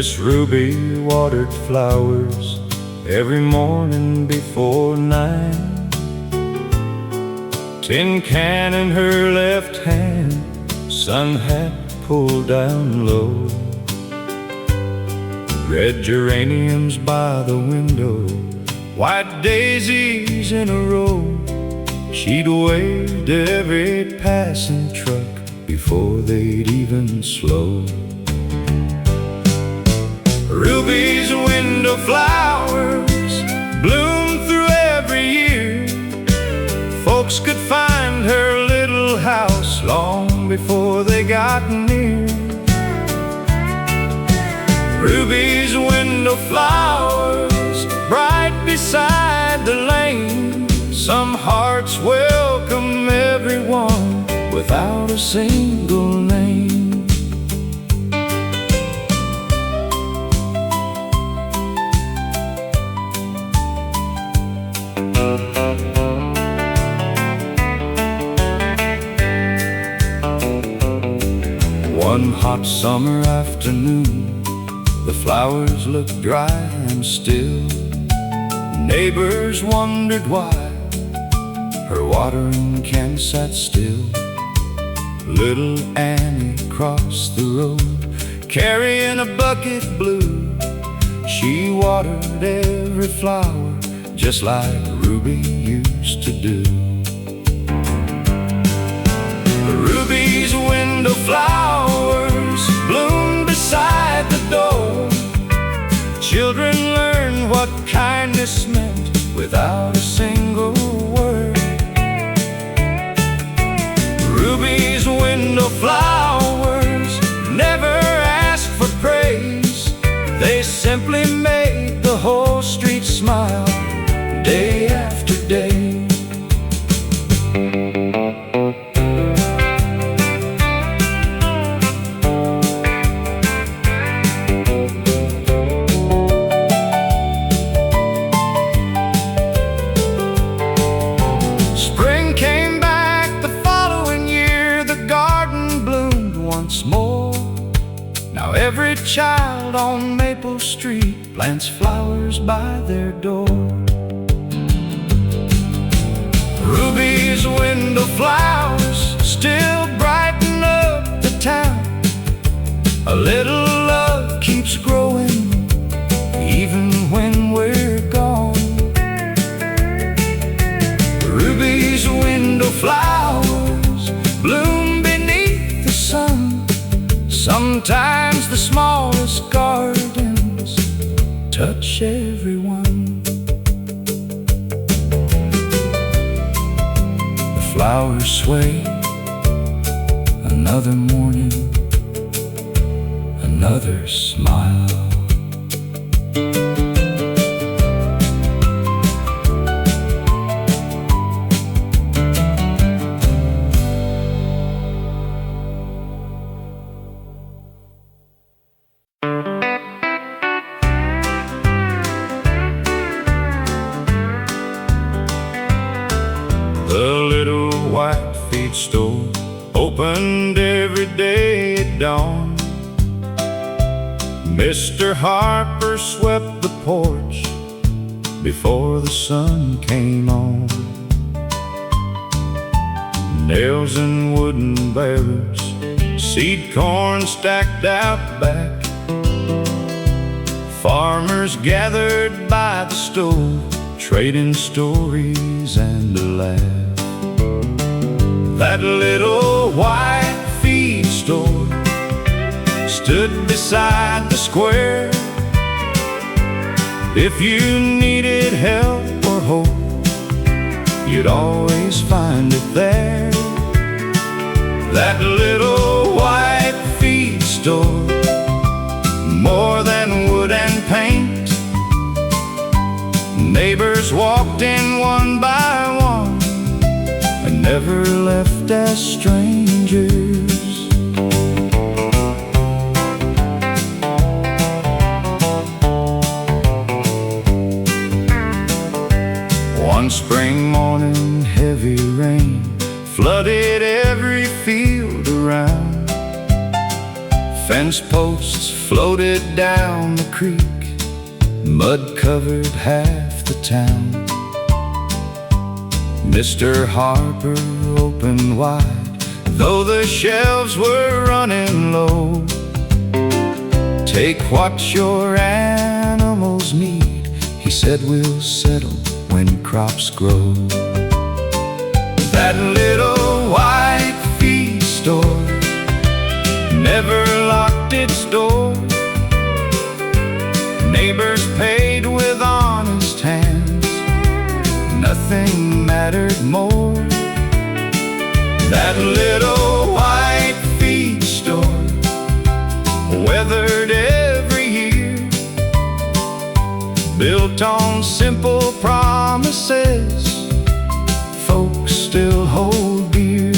Miss Ruby watered flowers every morning before 9. Tin can in her left hand, sun hat pulled down low. Red geraniums by the window, white daisies in a row. She'd waved every passing truck before they'd even slow. Ruby's window flowers bloom through every year. Folks could find her little house long before they got near. Ruby's window flowers bright beside the lane. Some hearts welcome everyone without a single name. One hot summer afternoon, the flowers looked dry and still. Neighbors wondered why her watering can sat still. Little Annie crossed the road, carrying a bucket blue. She watered every flower just like Ruby used to do. Ruby's window flowers bloom beside the door. Children learn what kindness meant without a single word. Ruby's window flowers never asked for praise. They simply made the whole street smile day after day. Every child on Maple Street plants flowers by their door. Ruby's window flowers still brighten up the town. A little love keeps growing even when we're gone. Ruby's window flowers bloom beneath the sun. Sometimes the smallest gardens touch everyone. The flowers sway, another morning, another smile. The little white feed store opened every day at dawn. Mr. Harper swept the porch before the sun came on. Nails and wooden barrels, seed corn stacked out back. Farmers gathered by the stove, trading stories and a laugh. That little white feed store stood beside the square. If you needed help or hope, you'd always find it there. That little white feed store, more than wood and paint. Neighbors walked in one by one and never left as strangers. One spring morning, heavy rain flooded every field around. Fence posts floated down the creek, mud covered half the town. Mr. Harper opened wide, though the shelves were running low. Take what your animals need, he said, we'll settle when crops grow. That little white feed store never locked its door. Neighbors paid with honest hands, nothing mattered more. That little white feed store weathered every year, built on simple promises folks still hold dear.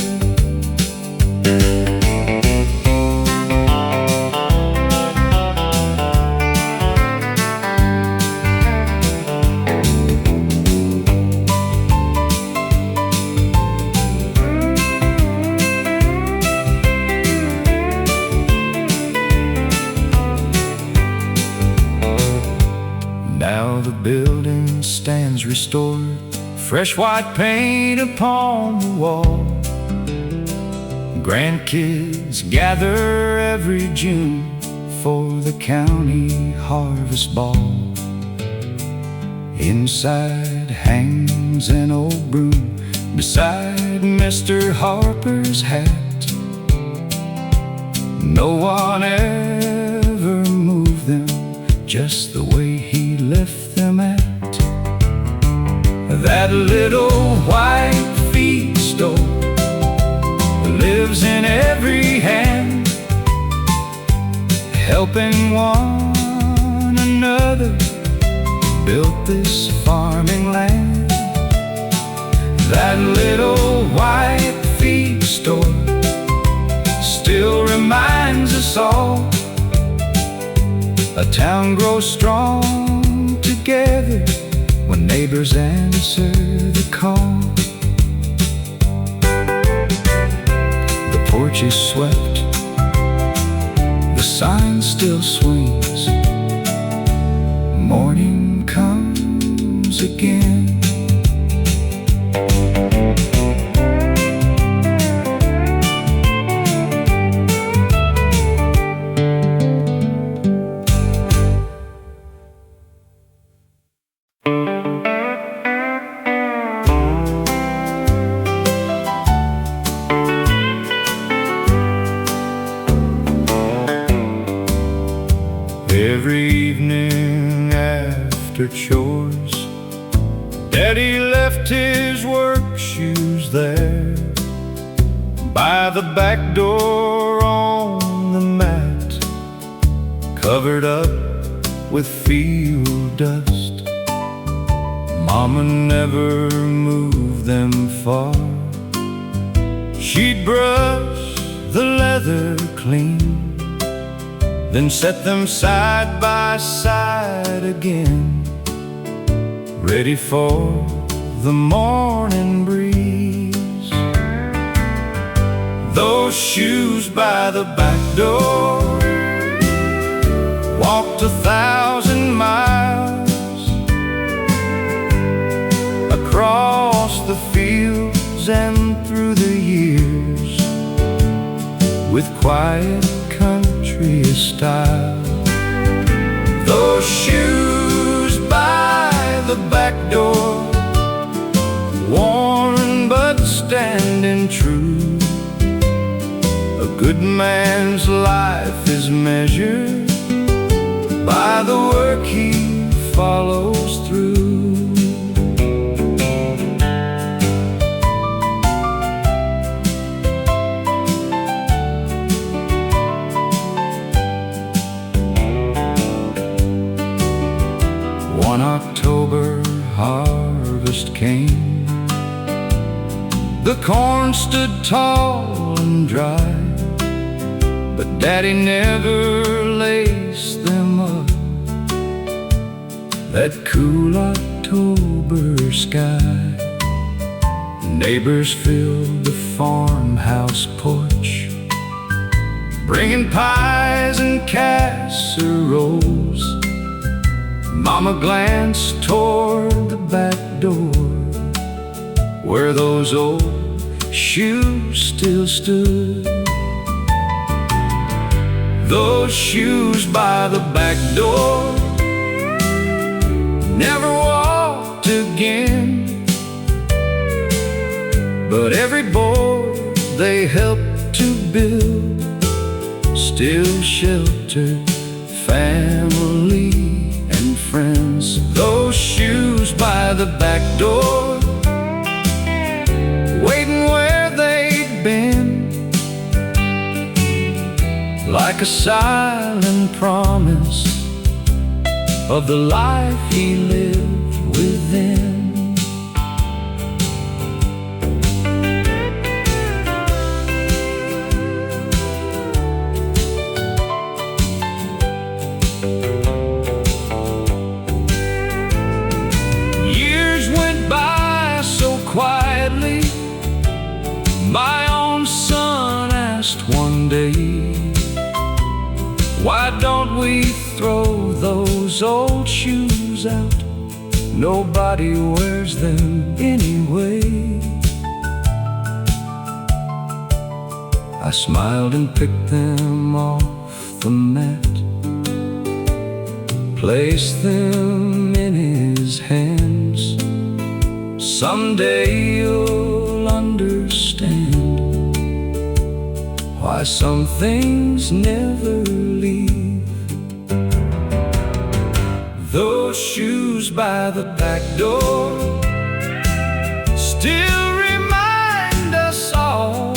Now the building stands restored, fresh white paint upon the wall. Grandkids gather every June for the county harvest ball. Inside hangs an old broom beside Mr. Harper's hat. No one ever moved them just the way he left them at. That little white feed store lives in every hand, helping one another build this farming land. That little white feed store still reminds us all a town grows strong together when neighbors answer the call. The porch is swept, the sign still swings. Morning comes again. Every evening after chores, Daddy left his work shoes there by the back door on the mat, covered up with field dust. Mama never moved them far. She'd brush the leather clean, then set them side by side again, ready for the morning breeze. Those shoes by the back door walked 1,000 miles across the fields and through the years with quiet country style. Those shoes by the back door, worn but standing true. A good man's life is measured by the work he follows through. One October harvest came. The corn stood tall and dry, but Daddy never laced them up. That cool October sky, neighbors filled the farmhouse porch, bringing pies and casseroles. Mama glanced toward the back door, where those old shoes still stood. Those shoes by the back door never walked again, but every board they helped to build still sheltered family and friends. Those shoes by the back door, waiting where they'd been, like a silent promise of the life he lived within. Years went by so quietly. My own son asked one day, why don't we throw those old shoes out? Nobody wears them anyway. I smiled and picked them off the mat, placed them in his hands. Someday you'll understand why some things never leave. Those shoes by the back door still remind us all,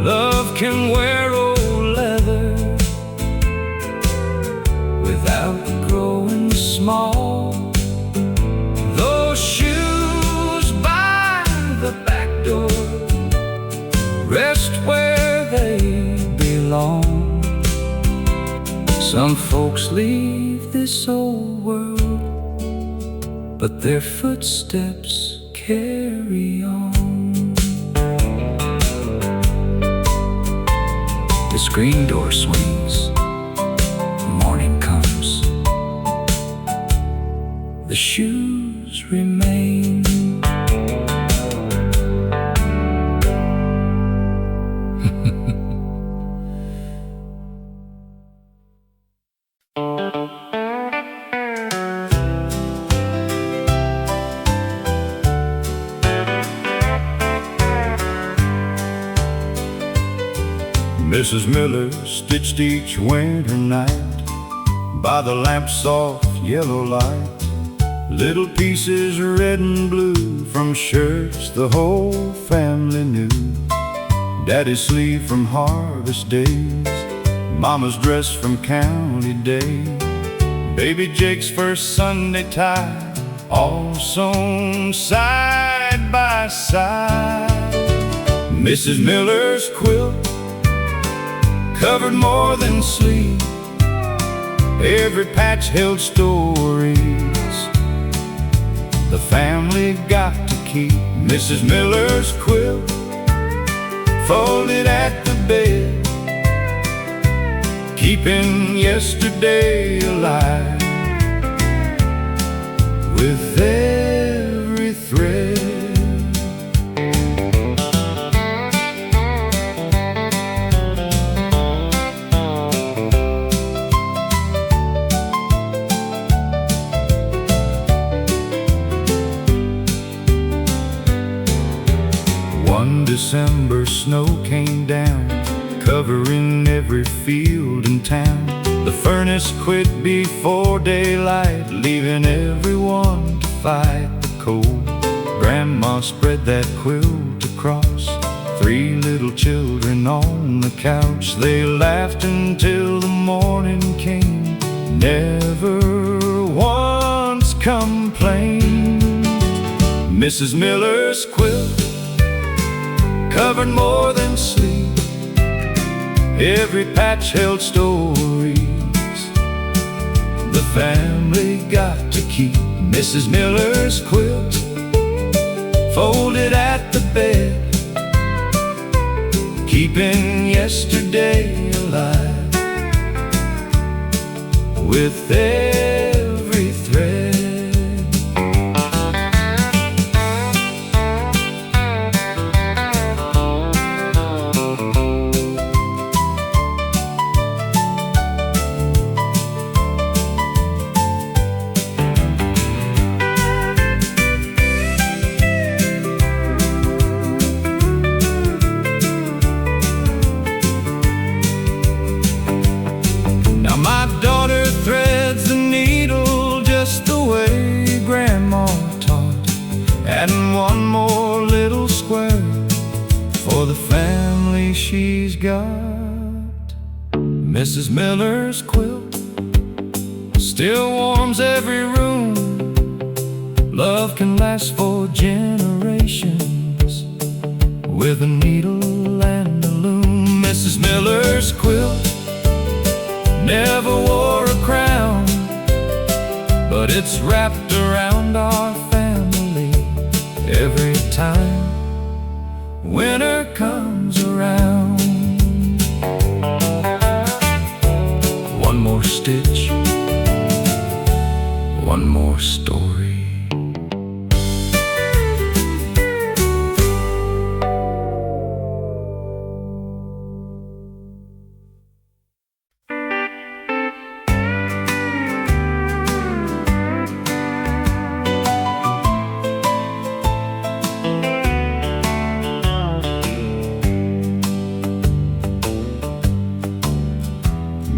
love can wear old leather without growing small. Those shoes by the back door rest where they belong. Some folks leave this old world, but their footsteps carry on. The screen door swings, morning comes, the shoes remain. Mrs. Miller stitched each winter night by the lamp's soft yellow light, little pieces red and blue from shirts the whole family knew. Daddy's sleeve from harvest days, Mama's dress from county day, baby Jake's first Sunday tie, all sewn side by side. Mrs. Miller's quilt covered more than sleep, every patch held stories the family got to keep. Mrs. Miller's quilt folded at the bed, keeping yesterday alive with every thread. One December snow came down, covering every field in town. The furnace quit before daylight, leaving everyone to fight the cold. Grandma spread that quilt across, three little children on the couch. They laughed until the morning came, never once complained. Mrs. Miller's quilt covered more than sleep, every patch held stories the family got to keep. Mrs. Miller's quilt folded at the bed, keeping yesterday alive with every thread. My daughter threads the needle just the way Grandma taught, adding one more little square for the family she's got. Mrs. Miller's quilt still warms every room. Love can last for generations with a needle and a loom. Mrs. Miller's quilt never wore a crown, but it's wrapped around our family every time winter comes around. One more stitch, one more story.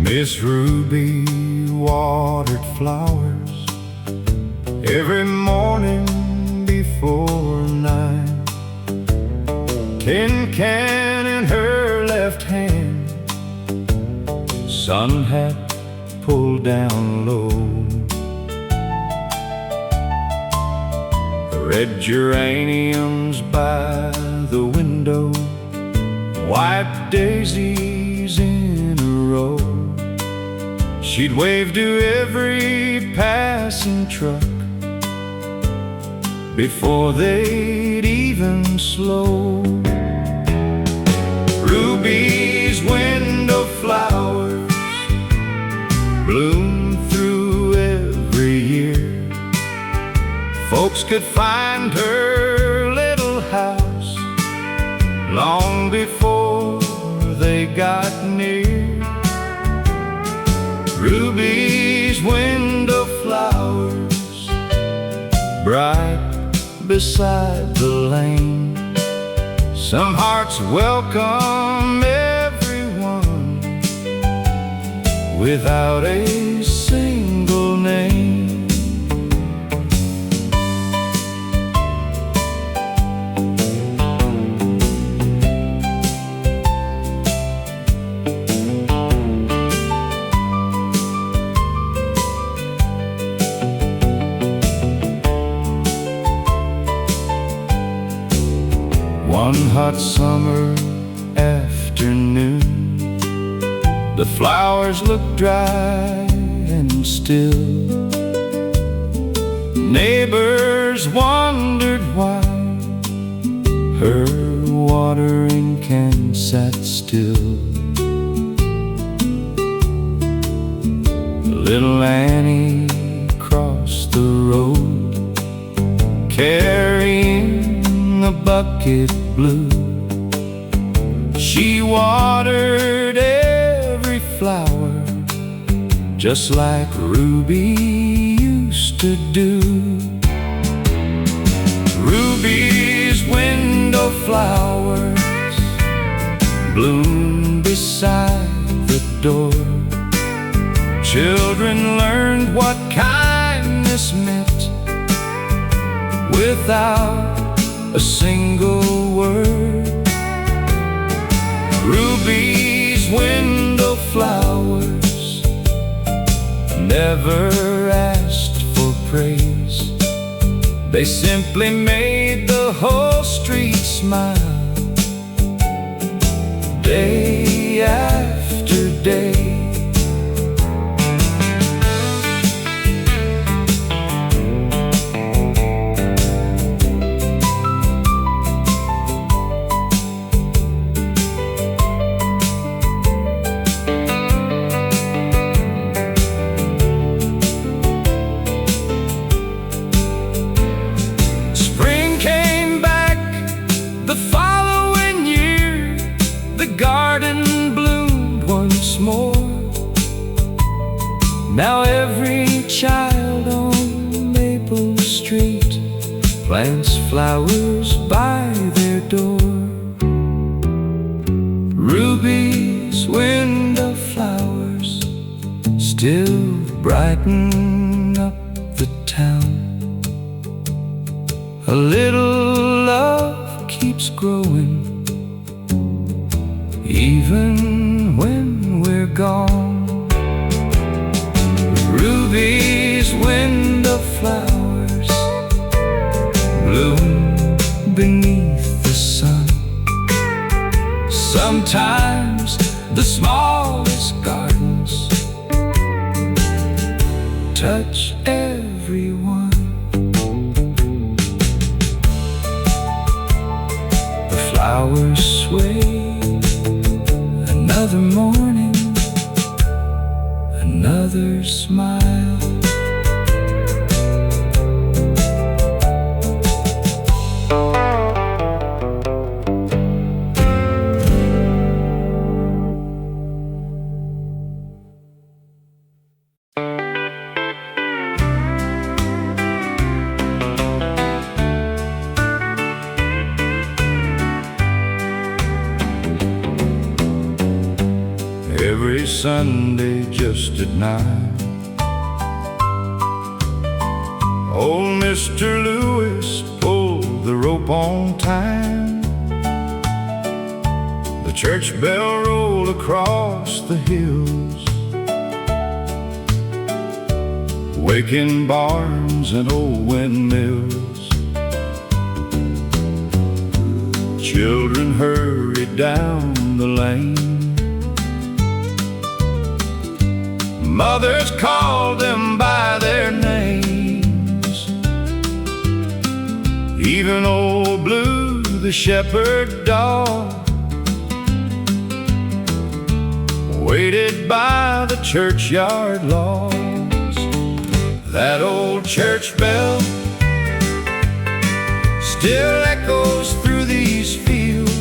Miss Ruby watered flowers every morning before 9. Tin can in her left hand, sun hat pulled down low. Red geraniums by the window, white daisies in a row. She'd wave to every passing truck before they'd even slow. Ruby's window flowers bloom through every year. Folks could find her little house long before they got near. Ruby's window flowers, bright beside the lane. Some hearts welcome everyone without a single name. One hot summer afternoon, the flowers looked dry and still. Neighbors wondered why her watering can sat still. Little Annie crossed the road, carrying a bucket blue. She watered every flower just like Ruby used to do. Ruby's window flowers bloom beside the door. Children learned what kindness meant without a single word. Ruby's window flowers never asked for praise. They simply made the whole street smile day after day. plants flowers by their door. Rubies, window flowers, still brighten up the town. A little love keeps growing, even when we're gone. Rubies, window flowers, bloom beneath the sun. Sometimes the smallest gardens touch everyone. The flowers sway, another morning, another smile. Every Sunday just at 9, old Mr. Lewis pulled the rope on time. The church bell rolled across the hills, waking barns and old windmills. Children hurried down the lane, mothers called them by their names. Even old Blue, the shepherd dog, waited by the churchyard logs. That old church bell still echoes through these fields,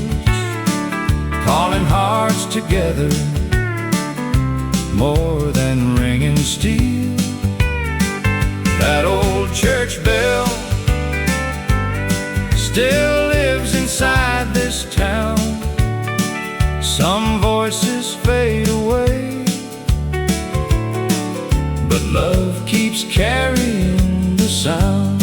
calling hearts together more than ringing steel. That old church bell still lives inside this town. Some voices fade away, but love keeps carrying the sound.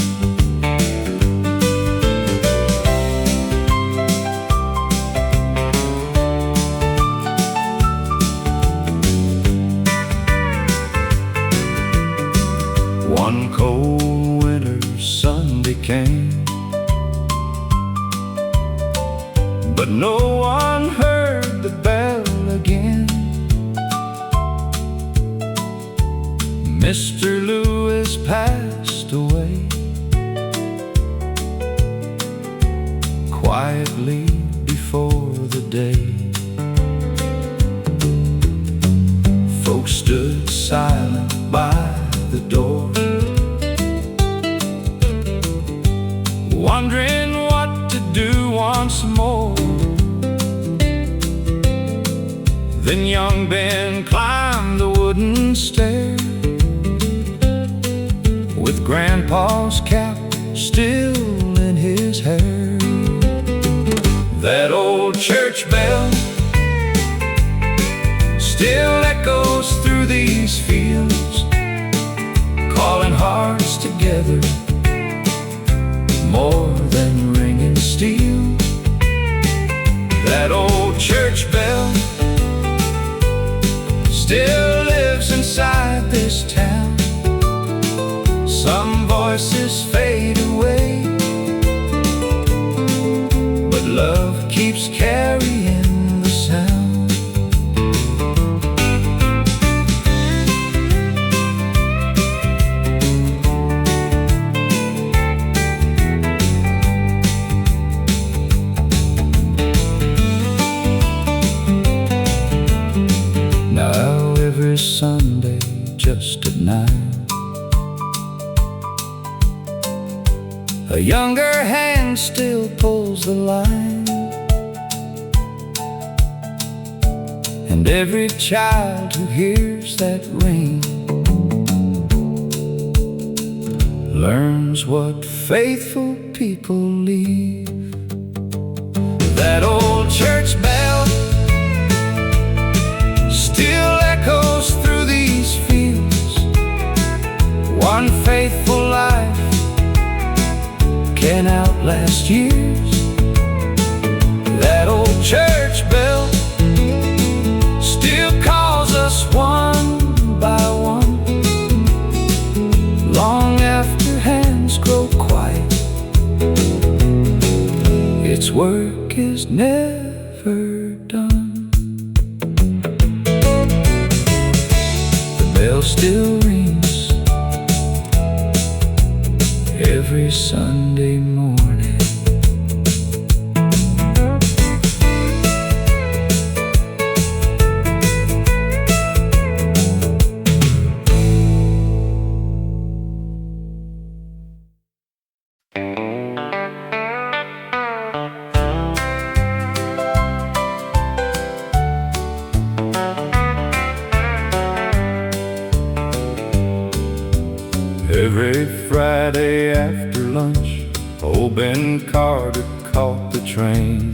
One cold winter Sunday came, but no one heard the bell again. Mr. Lewis passed away quietly before the day. Folks stood silent by the door, wondering what to do once more. Then young Ben climbed the wooden stair, with Grandpa's cap still in his hair. That old church bell still echoes through these fields, calling hearts together more than ringing steel. That old church bell still lives inside this town. Some voices fade away, but love keeps carrying the sound. Every Sunday just at 9, a younger hand still pulls the line, and every child who hears that ring learns what faithful people leave. That old church bell still echoes through these fields. One faithful life can outlast years. That old church bell still calls us one by one, long after hands grow quiet. Its work is never done. The bell still rings every Sunday morning. Every Friday after lunch, old Ben Carter caught the train,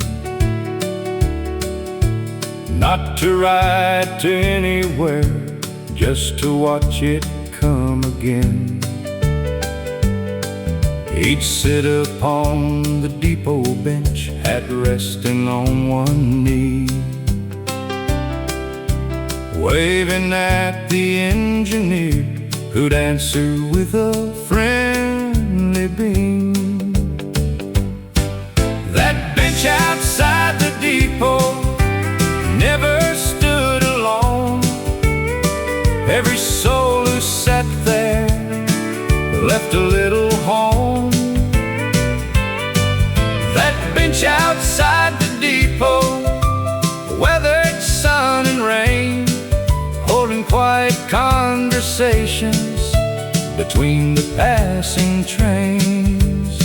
not to ride to anywhere, just to watch it come again. He'd sit upon the depot bench, hat resting on one knee, waving at the engineer, who'd answer with a friendly beam. That bench outside the depot never stood alone. Every soul who sat there left a little home. That bench outside the depot weathered sun and rain, holding quiet conversations between the passing trains.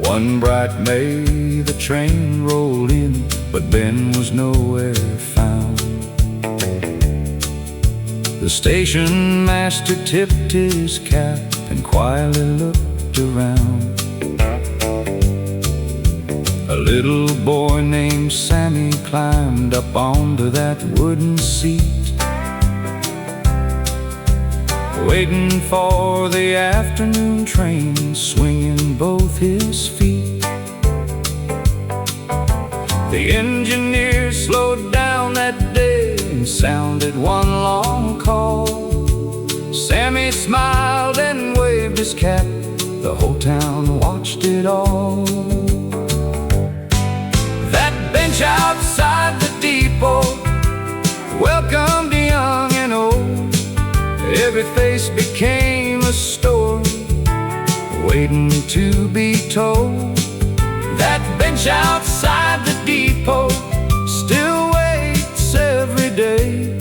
One bright May the train rolled in, but Ben was nowhere found. The station master tipped his cap and quietly looked around. A little boy named Sammy climbed up onto that wooden seat, waiting for the afternoon train, swinging both his feet. The engineer slowed down that day and sounded one long call. Sammy smiled and waved his cap. The whole town watched it all. That bench outside the depot welcomed young and old. Every face became a story waiting to be told. That bench outside the depot still waits every day,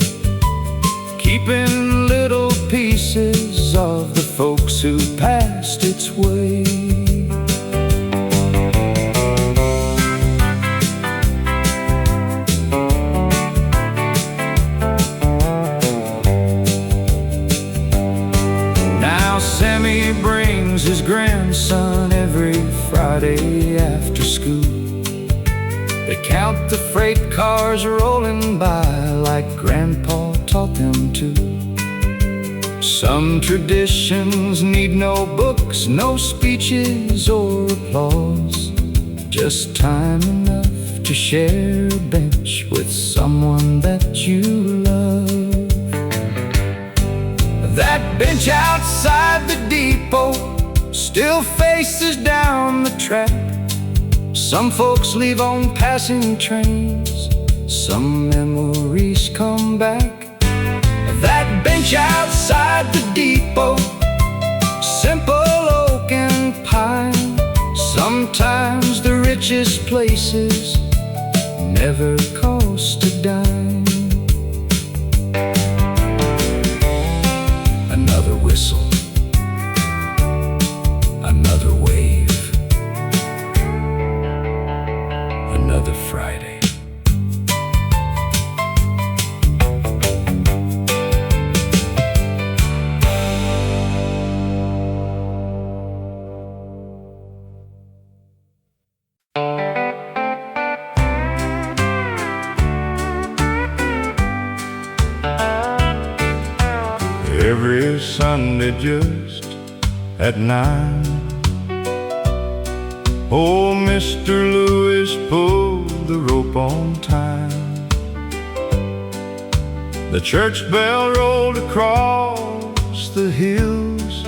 keeping little pieces of the folks who passed its way. Now Sammy brings his grandson every Friday after school. They count the freight cars rolling by like Grandpa taught them to. Some traditions need no books, no speeches or applause, just time enough to share a bench with someone that you love. That bench outside the depot still faces down the track. Some folks leave on passing trains, some memories come back. That bench outside the depot, simple oak and pine, sometimes the richest places never cost a dime. Another whistle, another wave, another Friday. Every Sunday just at 9, old Mr. Lewis pulled the rope on time. The church bell rolled across the hills,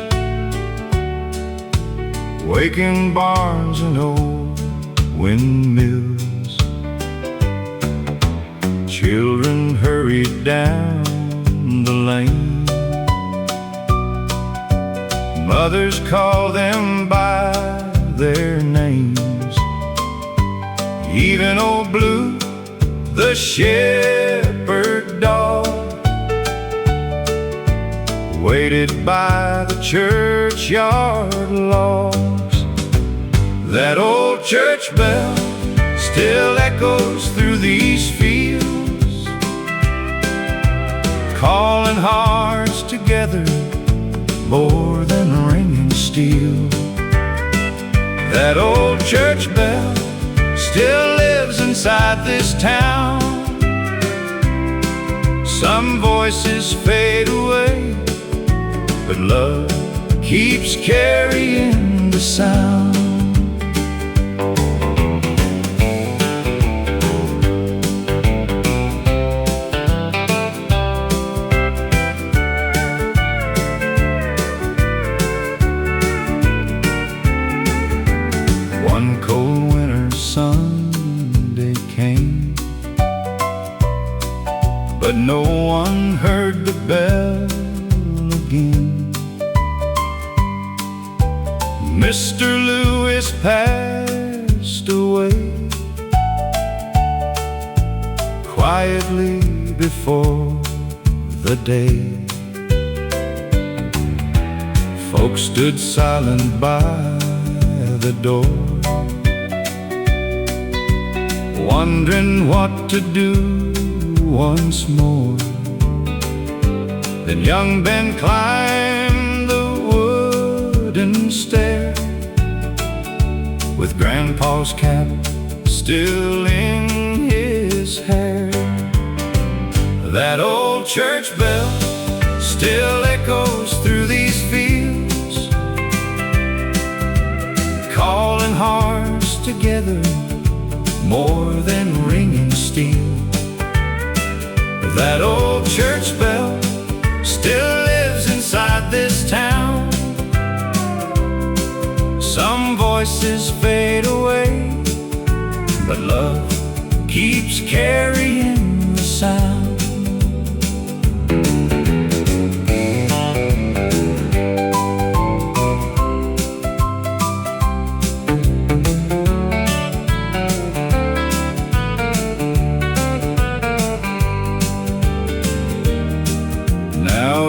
waking barns and old windmills. Children hurried down the lane, mothers call them by their names. Even old Blue, the shepherd dog, waited by the churchyard logs. That old church bell still echoes through these fields, calling hearts together more than ringing steel. That old church bell still lives inside this town. Some voices fade away, but love keeps carrying the sound. One cold winter Sunday came, but no one heard the bell again. Mr. Lewis passed away quietly before the day. Folks stood silent by the door, wondering what to do once more. Then young Ben climbed the wooden stair, with Grandpa's cap still in his hair. That old church bell still echoes through these fields, calling hearts together more than ringing steel. That old church bell still lives inside this town. Some voices fade away, but love keeps carrying the sound.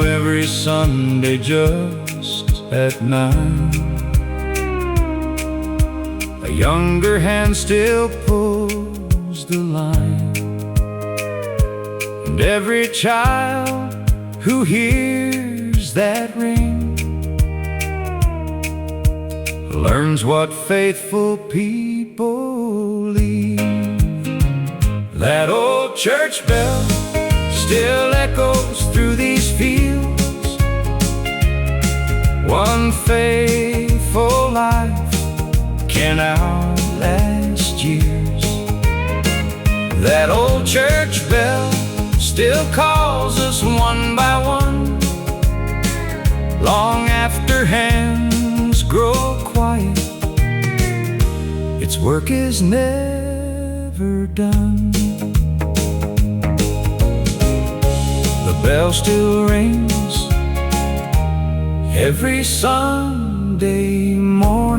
Every Sunday just at 9, a younger hand still pulls the line. And every child who hears that ring learns what faithful people leave. That old church bell still echoes through these fields. One faithful life can outlast years. That old church bell still calls us one by one, long after hands grow quiet. Its work is never done. The bell still rings every Sunday morning.